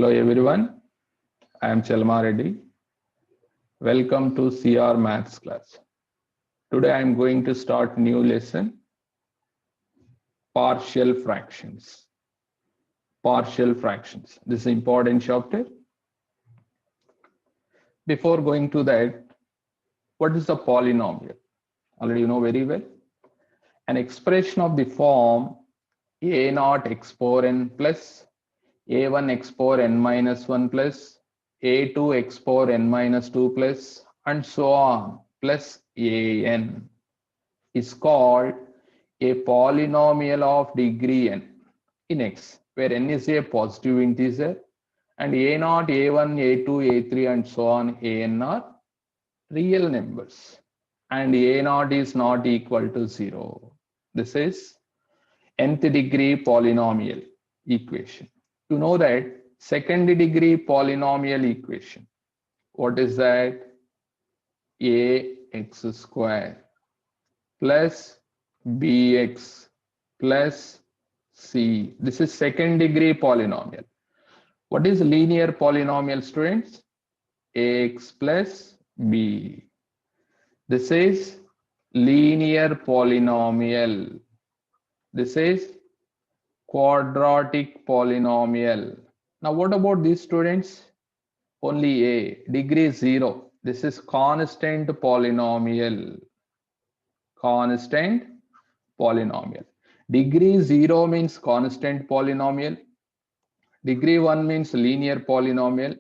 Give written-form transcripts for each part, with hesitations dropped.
Hello everyone, I am Chelma Reddy. Welcome to CR Maths class. Today I am going to start new lesson, partial fractions. Partial fractions. This is an important chapter. Before going to that, what is a polynomial? Already you know very well. An expression of the form a naught x power n plus a1 x power n minus 1 plus a2 x power n minus 2 plus and so on plus an is called a polynomial of degree n in x, where n is a positive integer and a0, a1, a2, a3 and so on an are real numbers and a0 is not equal to 0. This is nth degree polynomial equation. To know that second degree polynomial equation, what is that? Ax square plus bx plus c. This is second degree polynomial. What is linear polynomial, students? Ax plus b. This is linear polynomial. This is quadratic polynomial. Now what about these students? Only a, degree 0. This is constant polynomial. Constant polynomial. Degree 0 means constant polynomial. Degree 1 means linear polynomial.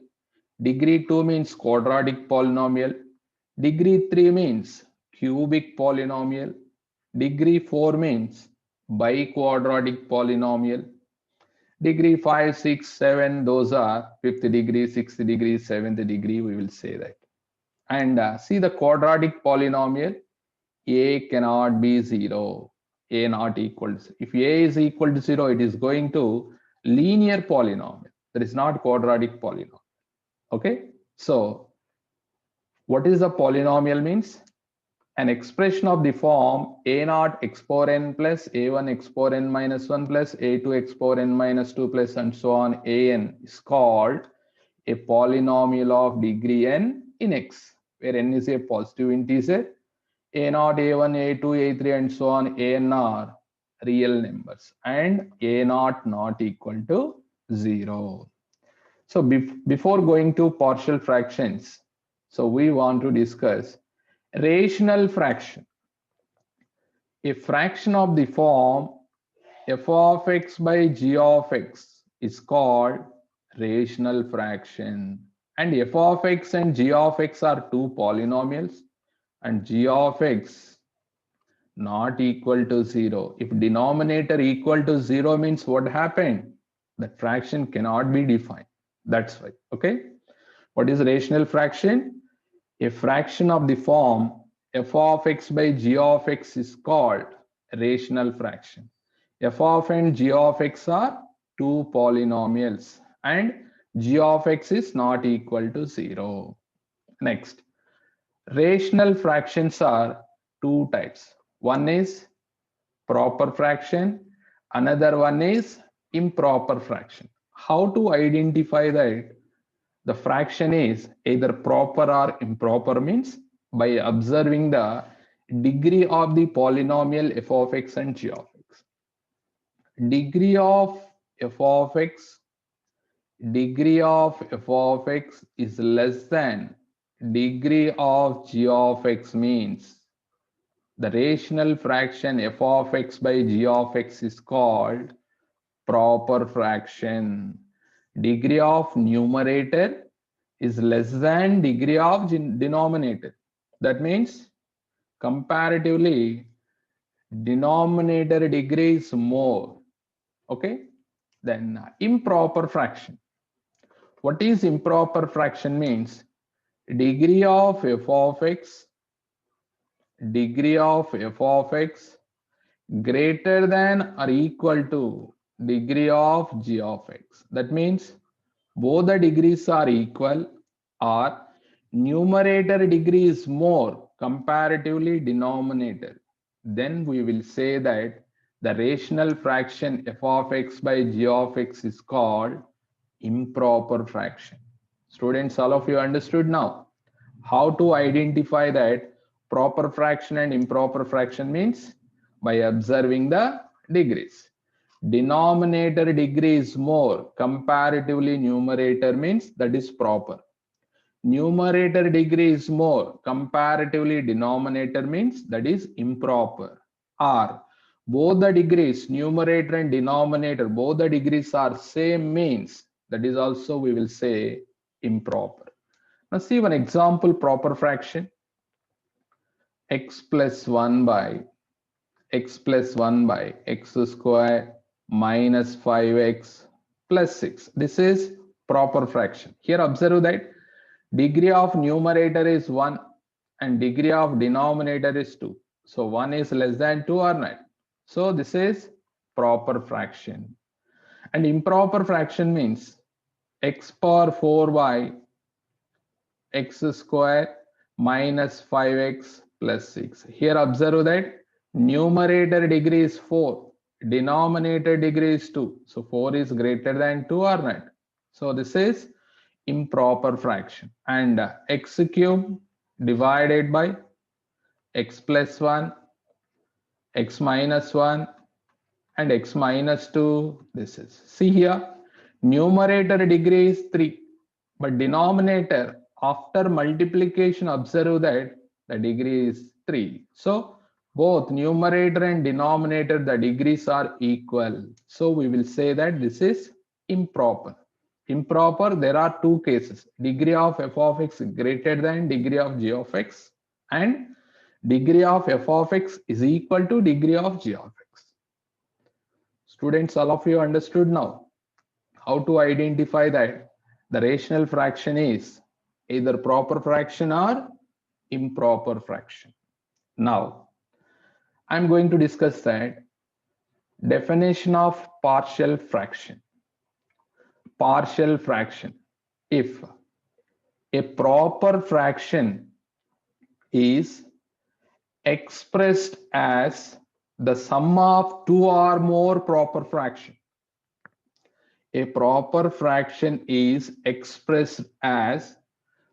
Degree 2 means quadratic polynomial. Degree 3 means cubic polynomial. Degree 4 means biquadratic polynomial. Degree 5, 6, 7, those are 5th degree, 6th degree, 7th degree, we will say that. And see the quadratic polynomial, a cannot be 0, a not equal to 0. If a is equal to 0, it is going to linear polynomial. That is not quadratic polynomial. Okay, so what is a polynomial means? An expression of the form a naught x power n plus a1 x power n minus 1 plus a2 x power n minus 2 plus and so on an is called a polynomial of degree n in x, where n is a positive integer, a naught, a1, a2, a3 and so on an are real numbers and a naught not equal to 0. So before going to partial fractions, so we want to discuss rational fraction. A fraction of the form f of x by g of x is called rational fraction. And f of x and g of x are two polynomials and g of x not equal to 0. If denominator equal to 0 means what happened? That fraction cannot be defined. That's right. Okay. What is rational fraction? A fraction of the form f of x by g of x is called rational fraction. F of and g of x are two polynomials and g of x is not equal to 0. Next, rational fractions are two types. One is proper fraction, another one is improper fraction. How to identify that the fraction is either proper or improper means by observing the degree of the polynomial f of x and g of x. Degree of f of x is less than degree of g of x means the rational fraction f of x by g of x is called proper fraction. Degree of numerator is less than degree of denominator. That means comparatively denominator degree is more. Okay, then improper fraction. What is improper fraction means? Degree of f of x greater than or equal to degree of g of x. That means both the degrees are equal or numerator degree is more comparatively denominator. Then we will say that the rational fraction f of x by g of x is called improper fraction. Students, all of you understood now how to identify that proper fraction and improper fraction means by observing the degrees. Denominator degree is more, comparatively numerator means that is proper. Numerator degree is more, comparatively denominator means that is improper. Or both the degrees, numerator and denominator, both the degrees are same means that is also we will say improper. Now see one example proper fraction. X plus 1 by x plus 1 by x square minus 5x plus 6. This is proper fraction. Here observe that degree of numerator is 1 and degree of denominator is 2. So 1 is less than 2 or not. So this is proper fraction. And improper fraction means x power 4 by x square minus 5x plus 6. Here observe that numerator degree is 4, denominator degree is 2. So 4 is greater than 2 or not. So this is improper fraction. And x cube divided by x plus 1, x minus 1 and x minus 2. This is, see here, numerator degree is 3, but denominator after multiplication observe that the degree is 3. So both numerator and denominator the degrees are equal. So we will say that this is improper. Improper, there are two cases, degree of f of x greater than degree of g of x and degree of f of x is equal to degree of g of x. Students, all of you understood now how to identify that the rational fraction is either proper fraction or improper fraction. Now, I'm going to discuss that definition of partial fraction. Partial fraction. If a proper fraction is expressed as the sum of two or more proper fractions. A proper fraction is expressed as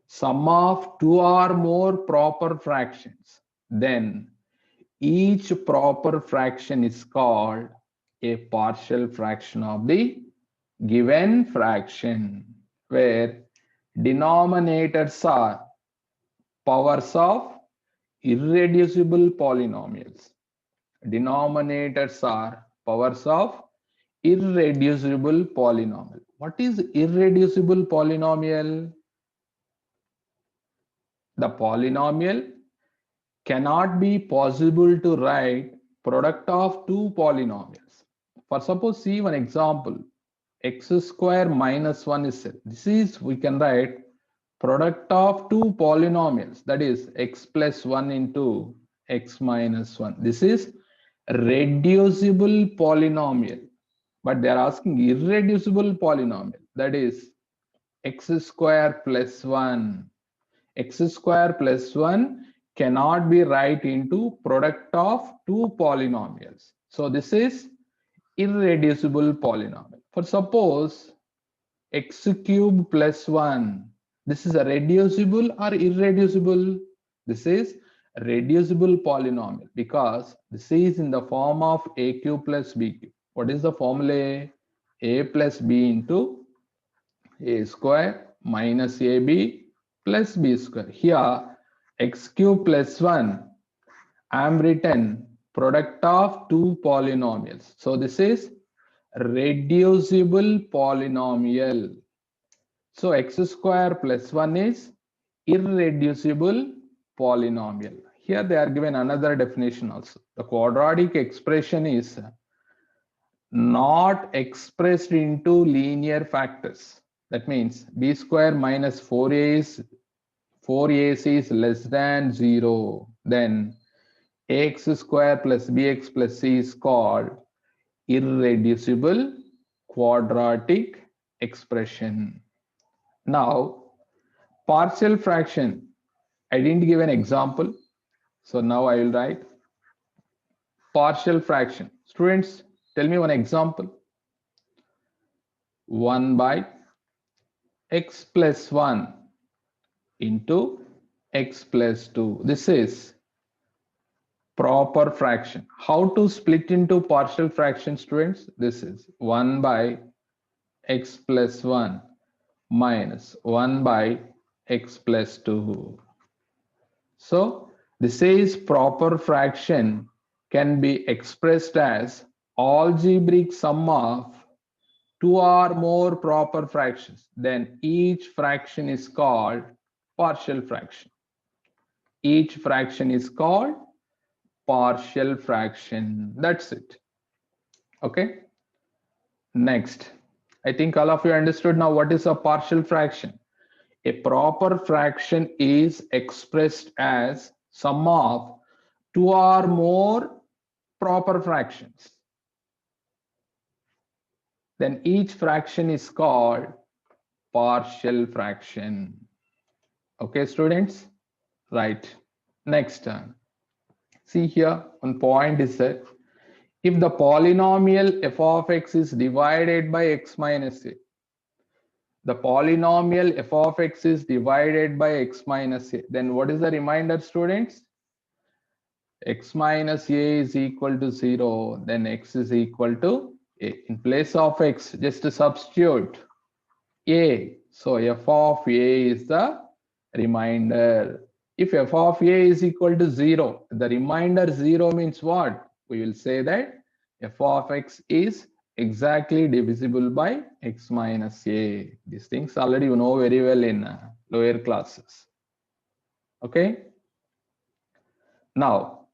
sum of two or more proper fractions. Then each proper fraction is called a partial fraction of the given fraction, where denominators are powers of irreducible polynomials. Denominators are powers of irreducible polynomial. What is irreducible polynomial? The polynomial cannot be possible to write product of two polynomials. For suppose see one example, x square minus 1 is said. This is we can write product of two polynomials, that is x plus 1 into x minus 1. This is reducible polynomial, but they are asking irreducible polynomial, that is x square plus 1. X square plus 1 cannot be write into product of two polynomials. So this is irreducible polynomial. For suppose x cube plus 1, this is a reducible or irreducible? This is reducible polynomial because this is in the form of a cube plus b cube. What is the formula? A plus b into a square minus ab plus b square. Here x cube plus 1, I am written product of two polynomials. So this is reducible polynomial. So x square plus 1 is irreducible polynomial. Here they are given another definition also. The quadratic expression is not expressed into linear factors. That means b square minus 4ac is less than 0. Then ax square plus bx plus c is called irreducible quadratic expression. Now, partial fraction, I didn't give an example. So now I will write partial fraction. Students, tell me one example. 1 by x plus 1 into x plus 2. This is proper fraction. How to split into partial fraction, students? This is 1 by x plus 1 minus 1 by x plus 2. So this is proper fraction can be expressed as algebraic sum of two or more proper fractions. Then each fraction is called partial fraction. Each fraction is called partial fraction. That's it. Okay. Next, I think all of you understood now what is a partial fraction. A proper fraction is expressed as sum of two or more proper fractions. Then each fraction is called partial fraction. Okay, students? Right. Next turn. See here, one point is that if the polynomial f of x is divided by x minus a, the polynomial f of x is divided by x minus a, then what is the remainder, students? X minus a is equal to 0, then x is equal to a. In place of x, just substitute a. So f of a is the remainder. If f of a is equal to 0, the remainder 0 means what? We will say that f of x is exactly divisible by x minus a. These things already you know very well in lower classes. Okay. Now,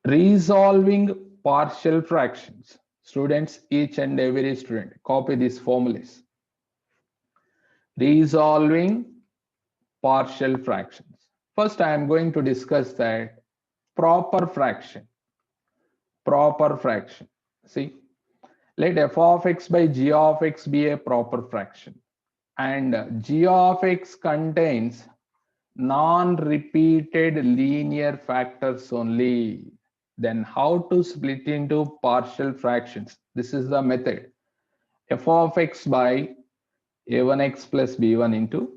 resolving partial fractions. Students, each and every student, copy these formulas. Resolving partial fractions. First, I am going to discuss that proper fraction. Proper fraction. See, let f of x by g of x be a proper fraction, and g of x contains non-repeated linear factors only. Then how to split into partial fractions? This is the method. F of x by a1x plus b1 into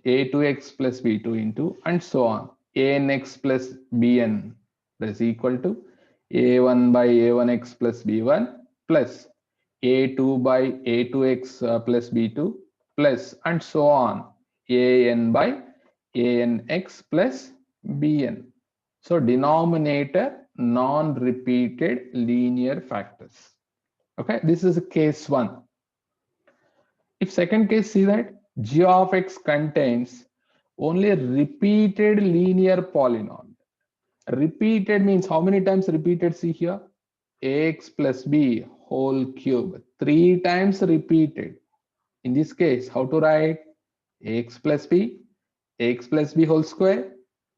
a2x plus b2 into and so on anx plus bn is equal to a1 by a1x plus b1 plus a2 by a2x plus b2 plus and so on an by anx plus bn. So denominator non-repeated linear factors. Okay, this is case 1. If second case, see that g of x contains only repeated linear polynomial. Repeated means how many times repeated? See here, ax plus b whole cube, 3 times repeated. In this case, how to write? Ax plus b whole square,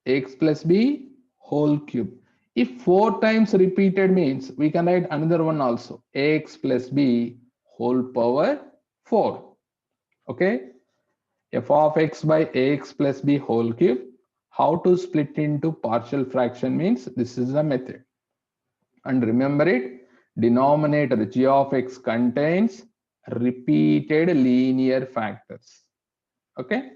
ax plus b whole cube. If 4 times repeated means we can write another one also, ax plus b whole power 4. Okay, f of x by ax plus b whole cube. How to split into partial fraction means this is the method. And remember it, denominator g of x contains repeated linear factors. Okay.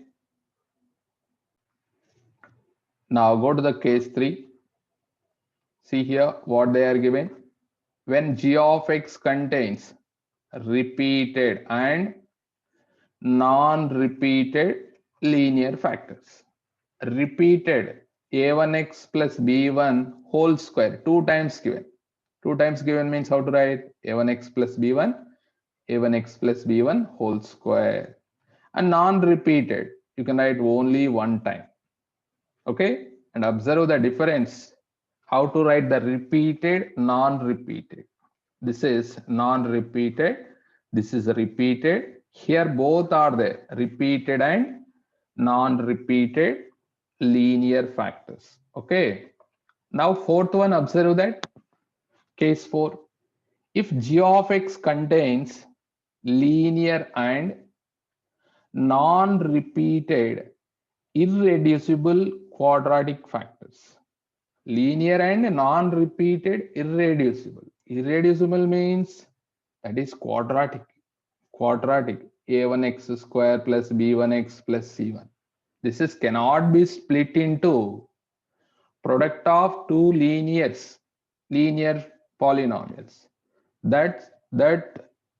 Now go to the case 3. See here what they are given. When g of x contains repeated and non-repeated linear factors. Repeated a1x plus b1 whole square, 2 times given. 2 times given means how to write? a1x plus b1, a1x plus b1 whole square. And non-repeated, you can write only 1 time. Okay, and observe the difference. How to write the repeated, non-repeated. This is non-repeated, this is repeated. Here both are there, repeated and non-repeated linear factors. Okay, now fourth one, observe that case 4. If g of x contains linear and non-repeated irreducible quadratic factors. Linear and non-repeated irreducible. Irreducible means that is quadratic. Quadratic. a1x square plus b1x plus c1. This is cannot be split into product of two linear polynomials. That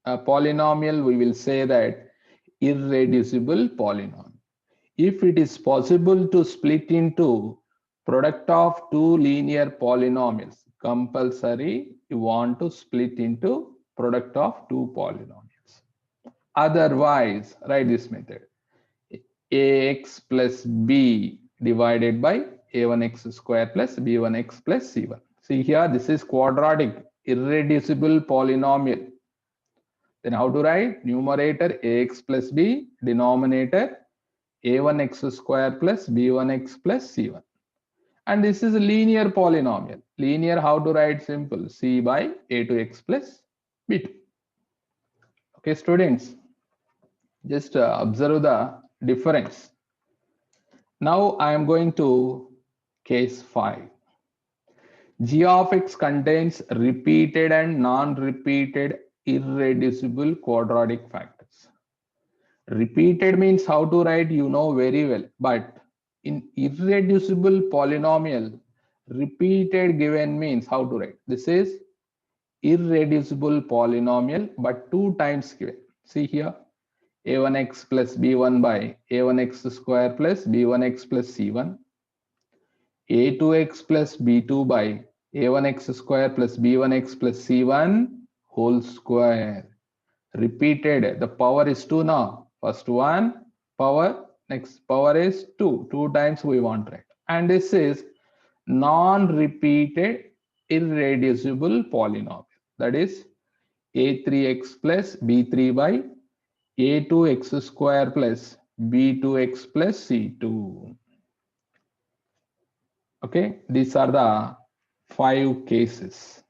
polynomial we will say that irreducible polynomial. If it is possible to split into product of two linear polynomials, compulsory you want to split into product of two polynomials. Otherwise, write this method: ax plus b divided by a1x square plus b1x plus c1. See here, this is quadratic irreducible polynomial. Then how to write? Numerator ax plus b, denominator a1x square plus b1x plus c1. And this is a linear polynomial. Linear, how to write? Simple, c by a2x plus b2. Okay, students, just observe the difference. Now I am going to case 5. G of x contains repeated and non-repeated irreducible quadratic factors. Repeated means how to write, you know very well, but in irreducible polynomial, repeated given means how to write. This is irreducible polynomial but 2 times given. See here, a1x plus b1 by a1x square plus b1x plus c1, a2x plus b2 by a1x square plus b1x plus c1 whole square. Repeated, the power is 2 now. First one power, next power is 2. 2 times we want, right? And this is non-repeated irreducible polynomial. That is a3x plus b3 by a2x square plus b2x plus c2. Okay, these are the 5 cases.